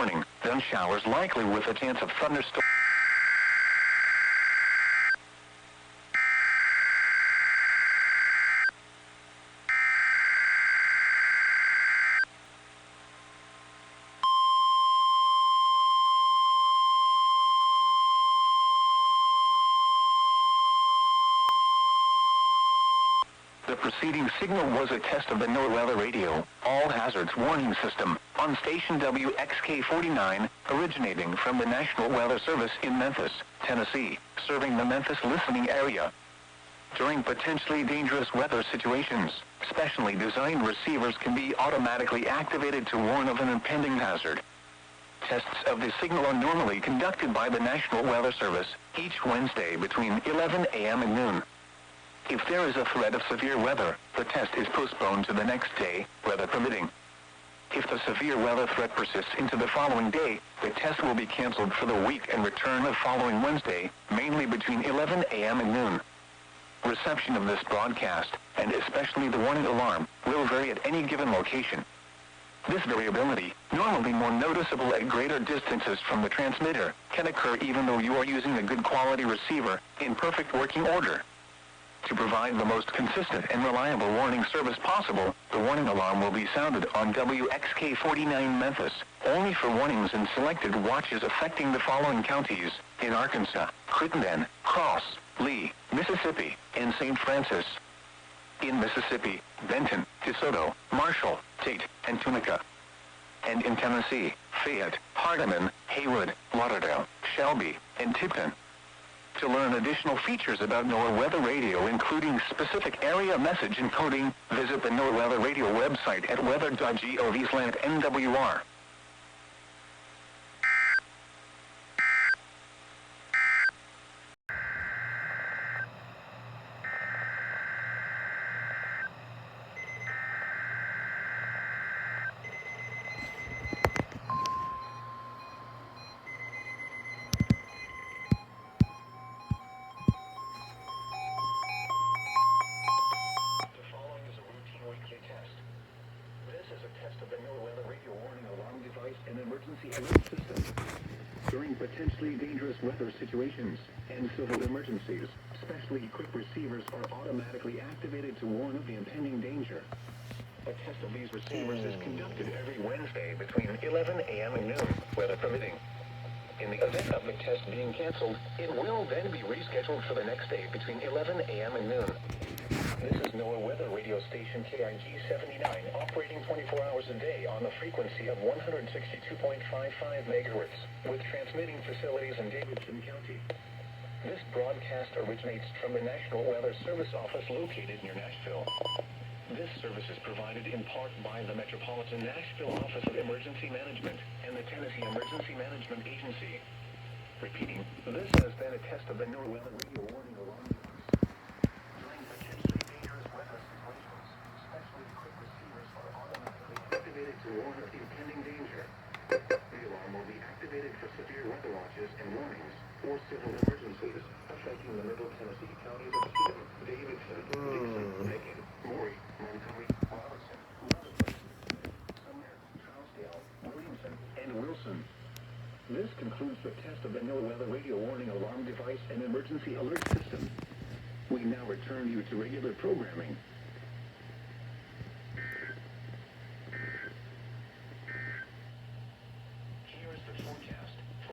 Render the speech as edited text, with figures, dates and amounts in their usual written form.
Warning, then showers likely with a chance of thunderstorms. The preceding signal was a test of the NOAA weather radio, all hazards warning system, on station WXK-49, originating from the National Weather Service in Memphis, Tennessee, serving the Memphis listening area. During potentially dangerous weather situations, specially designed receivers can be automatically activated to warn of an impending hazard. Tests of the signal are normally conducted by the National Weather Service, each Wednesday between 11 a.m. and noon. If there is a threat of severe weather, the test is postponed to the next day, weather permitting. If the severe weather threat persists into the following day, the test will be canceled for the week and return the following Wednesday, mainly between 11 a.m. and noon. Reception of this broadcast, and especially the warning alarm, will vary at any given location. This variability, normally more noticeable at greater distances from the transmitter, can occur even though you are using a good quality receiver, in perfect working order. To provide the most consistent and reliable warning service possible, the warning alarm will be sounded on WXK-49 Memphis, only for warnings in selected watches affecting the following counties, in Arkansas, Crittenden, Cross, Lee, Mississippi, and St. Francis. In Mississippi, Benton, DeSoto, Marshall, Tate, and Tunica. And in Tennessee, Fayette, Hardeman, Haywood, Lauderdale, Shelby, and Tipton. To learn additional features about NOAA Weather Radio, including specific area message encoding, visit the NOAA Weather Radio website at weather.gov/NWR. An emergency alert system. During potentially dangerous weather situations and civil emergencies, specially equipped receivers are automatically activated to warn of the impending danger. A test of these receivers is conducted every Wednesday between 11 a.m. and noon, weather permitting. In the event of the test being canceled, it will then be rescheduled for the next day between 11 a.m. and noon. This is NOAA Weather Radio Station KIG-79, operating 24 hours a day on the frequency of 162.55 megahertz, with transmitting facilities in Davidson County. This broadcast originates from the National Weather Service office located near Nashville. This service is provided in part by the Metropolitan Nashville Office of Emergency Management and the Tennessee Emergency Management Agency. Repeating, this has been a test of the NOAA Weather Radio warning alarm. To warn of the impending danger. The alarm will be activated for severe weather watches and warnings or civil emergencies affecting the middle Tennessee counties of Stephen, Davidson, Dixon, Macon, Maury, Montgomery, Robertson, Rutherford, Sumner, Trousdale, Williamson, and Wilson. This concludes the test of the NOAA Weather Radio warning alarm device and emergency alert system. We now return you to regular programming.